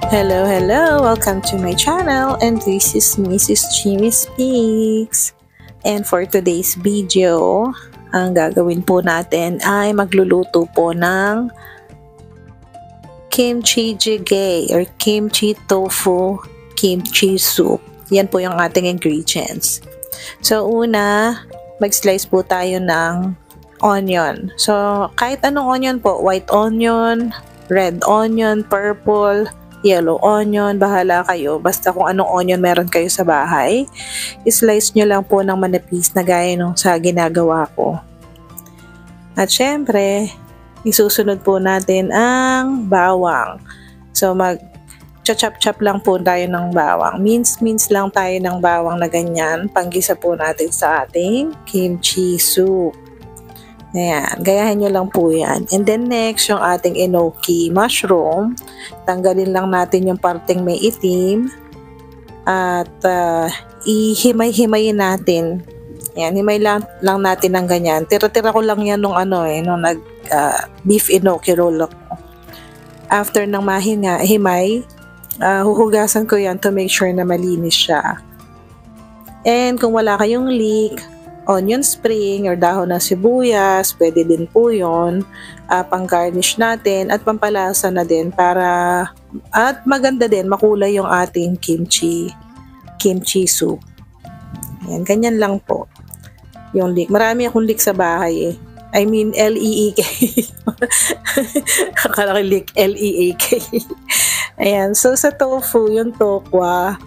Hello, hello! Welcome to my channel, and this is Mrs. Jimmy Speaks. And for today's video, ang gagawin po natin ay magluluto po ng kimchi jjigae or kimchi tofu kimchi soup. Yan po yung ating ingredients. So una, mag-slice po tayo ng onion. So kahit anong onion po, white onion, red onion, purple, yellow onion, bahala kayo. Basta kung anong onion meron kayo sa bahay, islice nyo lang po ng manipis na gaya nung sa ginagawa ko. At syempre, isusunod po natin ang bawang. So mag-chop-chop lang po tayo ng bawang. Mince lang tayo ng bawang na ganyan. Panggisa po natin sa ating kimchi soup. Ayan, gayahin nyo lang po yan. And then next, yung ating enoki mushroom. Tanggalin lang natin yung parteng may itim. At ihimay-himayin natin. Ayan, himay lang natin ng ganyan. Tira-tira ko lang yan nung beef enoki roll ako. After ng himay, huhugasan ko yan to make sure na malinis siya. And kung wala kayong leek, onion spring or dahon ng sibuyas, pwede din po yun. Pang-garnish natin at pampalasa na din para at maganda din, makulay yung ating kimchi soup. Ayan, ganyan lang po. Yung leek. Marami akong leek sa bahay eh. I mean, L-E-E-K. Akala ko leek, L-E-A-K. Ayan, so sa tofu, yung tokwa,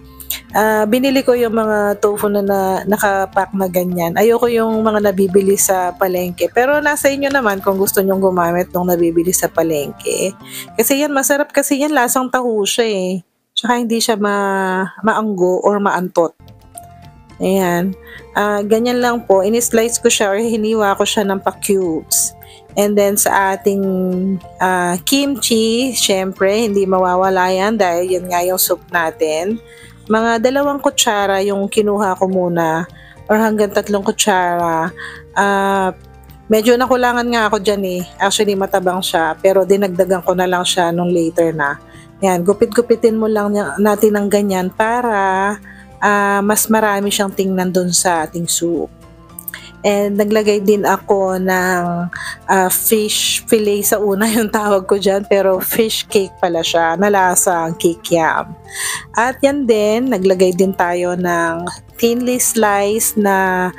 binili ko yung mga tofu na nakapack na ganyan. Ayoko yung mga nabibili sa palengke. Pero nasa inyo naman kung gusto nyong gumamit ng nabibili sa palengke. Kasi yan, masarap kasi yan. Lasang taho siya eh. Tsaka hindi siya maanggo or maantot. Ayan. Ganyan lang po. In-slice ko siya or hiniwa ko siya ng pa-cubes. And then sa ating kimchi, syempre, hindi mawawala yan dahil yun nga yung soup natin. Mga 2 kutsara yung kinuha ko muna or hanggang 3 kutsara. Medyo nakulangan nga ako dyan eh. Actually matabang siya pero dinagdagan ko na lang siya nung later na. Yan, gupit-gupitin mo lang natin ng ganyan para mas marami siyang tingnan dun sa ating soup. And naglagay din ako ng fish fillet sa una yung tawag ko dyan. Pero fish cake pala siya. Nalasang cake yam. At yan din, naglagay din tayo ng thinly sliced na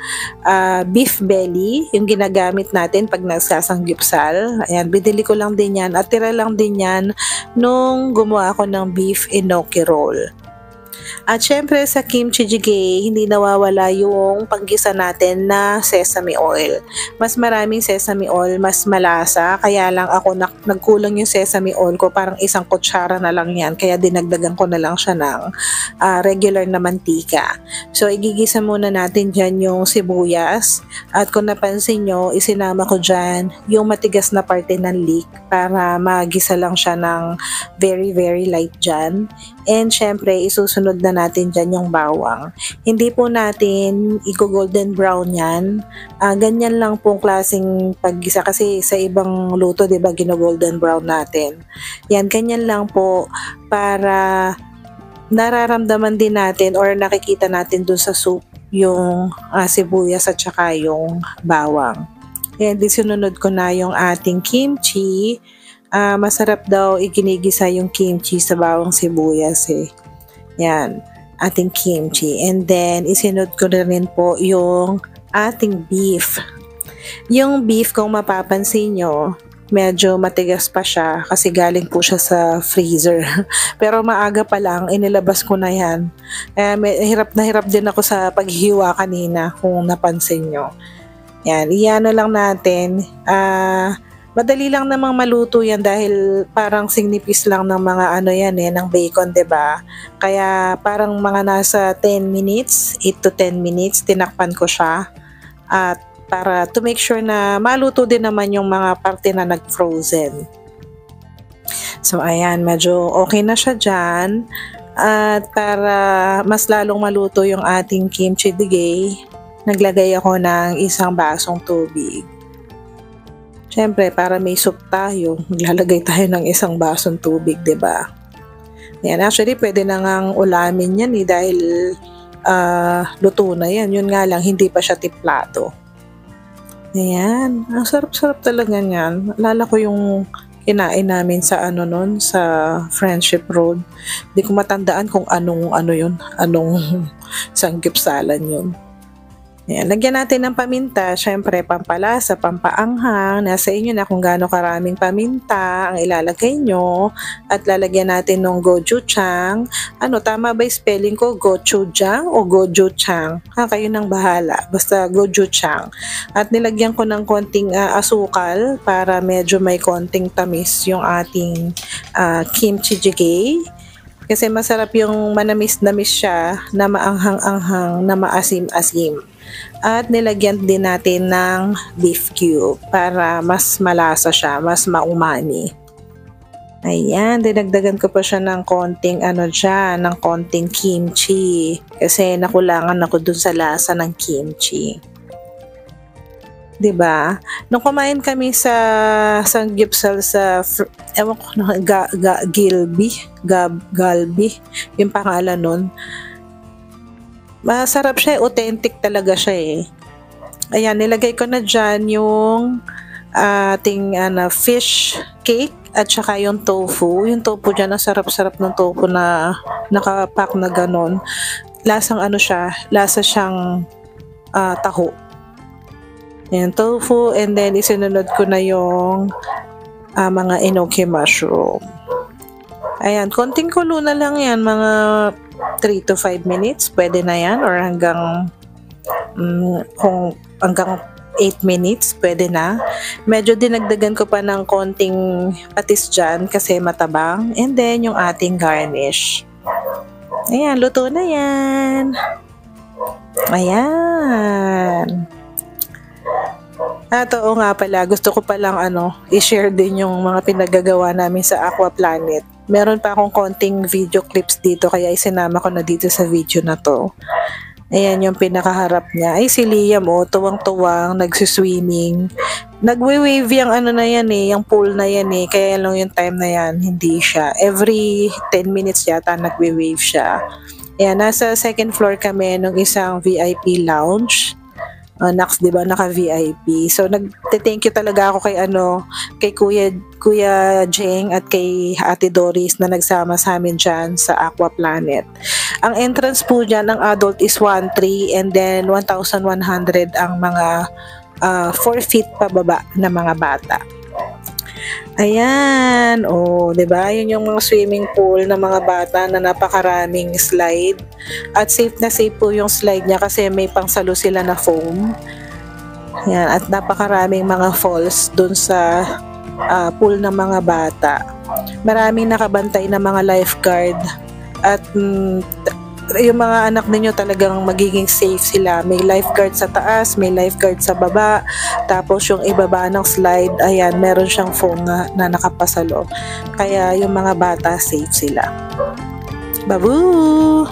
beef belly. Yung ginagamit natin pag nagsasanggipsal. Ayan, binili ko lang din yan. At tira lang din yan nung gumawa ako ng beef enoki roll. At syempre sa kimchi jjigae, hindi nawawala yung panggisa natin na sesame oil. Mas maraming sesame oil, mas malasa. Kaya lang ako nagkulang yung sesame oil ko, parang 1 kutsara na lang yan. Kaya dinagdagan ko na lang siya ng regular na mantika. So igigisa muna natin dyan yung sibuyas. At kung napansin nyo, isinama ko dyan yung matigas na parte ng leek para magisa lang siya ng very very light dyan. And syempre, isusunod na natin dyan yung bawang. Hindi po natin i-golden brown yan. Ganyan lang pong klaseng paggisa kasi sa ibang luto, diba, gino-golden brown natin. Yan, ganyan lang po para nararamdaman din natin or nakikita natin dun sa soup yung sibuyas at saka yung bawang. Yan, disunod ko na yung ating kimchi. Masarap daw iginigisa yung kimchi sa bawang sibuyas eh. Yan, ating kimchi. And then, isinod ko na rin po yung ating beef. Yung beef, kung mapapansin nyo, medyo matigas pa siya kasi galing po siya sa freezer. Pero maaga pa lang, inilabas ko na yan. Hirap na hirap din ako sa paghiwa kanina kung napansin nyo. Yan, iyan lang natin. Madali lang namang maluto yan dahil parang sinipis lang ng mga ng bacon, 'di ba? Kaya parang mga nasa 10 minutes, 8 to 10 minutes tinakpan ko siya at para to make sure na maluto din naman yung mga parte na nag-frozen. So ayan, medyo okay na siya diyan. At para mas lalong maluto yung ating kimchi jjigae, naglagay ako ng 1 basong tubig. Siyempre, para may soup tayo, maglalagay tayo ng 1 basong tubig, 'di ba? Yan, actually pwede na ngang ulamin yan dahil luto na yan. Yun nga lang, hindi pa siya timplado. Ayan, ang sarap-sarap talaga niyan. Alala ko yung kinain namin sa sa Friendship Road. Hindi ko matandaan kung anong sanggipsalan yun. Ayan, lagyan natin ng paminta, syempre pampalasa, pampaanghang, nasa inyo na kung gaano karaming paminta ang ilalagay nyo, at lalagyan natin ng gochujang. Tama ba yung spelling ko? Gochujang o gochujang? Kayo nang bahala, basta gochujang. At nilagyan ko ng konting asukal para medyo may konting tamis yung ating kimchi jjigae. Kasi masarap yung manamis-namis siya, na maanghang-anghang, na maasim-asim. At nilagyan din natin ng beef cube para mas malasa siya, mas maumami. Ayan, dinagdagan ko pa siya ng konting ng konting kimchi. Kasi nakulangan ako dun sa lasa ng kimchi. 'Di ba? Nung kumain kami sa Sanggyeopsal sa ewan ko Galbi, yung pangalan nun. Masarap siya, authentic talaga siya eh. Ayan, nilagay ko na dyan yung ating fish cake at saka yung tofu. Yung tofu dyan, ang sarap-sarap ng tofu na nakapack na ganon. Lasang lasa siyang taho. Ayan, tofu, and then isinunod ko na yung mga enoki mushroom. Ayan, konting kulo na lang yan, mga 3 to 5 minutes, pwede na yan, or hanggang 8 minutes, pwede na. Medyo dinagdagan ko pa ng konting patis dyan kasi matabang, and then yung ating garnish. Ayan, luto na yan. Ayan. Oo nga pala, gusto ko palang i-share din yung mga pinagagawa namin sa Aqua Planet. Meron pa akong konting video clips dito kaya isinama ko na dito sa video na to. Ayan yung pinakaharap niya. Ay, si Liam tuwang-tuwang, nagsiswimming. Nagwe-wave yung na yan eh, yung pool na yan eh. Kaya lang yung time na yan, hindi siya. Every 10 minutes yata nagwe-wave siya. Ayan, nasa second floor kami nung isang VIP lounge. Nax, 'di ba, naka-VIP. So nagte-thank you talaga ako kay Kuya Jeng at kay Ate Doris na nagsama sa amin diyan sa Aqua Planet. Ang entrance po diyan ng adult is 1,300 and then 1,100 ang mga 4 feet pababa na mga bata. Ayan, 'di ba? Yun yung mga swimming pool ng mga bata na napakaraming slide. At safe na safe po yung slide niya kasi may pangsalo sila na foam. Ayan, at napakaraming mga falls dun sa pool ng mga bata. Maraming nakabantay na mga lifeguard at yung mga anak ninyo talagang magiging safe sila. May lifeguard sa taas, may lifeguard sa baba, tapos yung ibaba ng slide, ayan, meron siyang foam na nakapasalo. Kaya yung mga bata safe sila. Babu!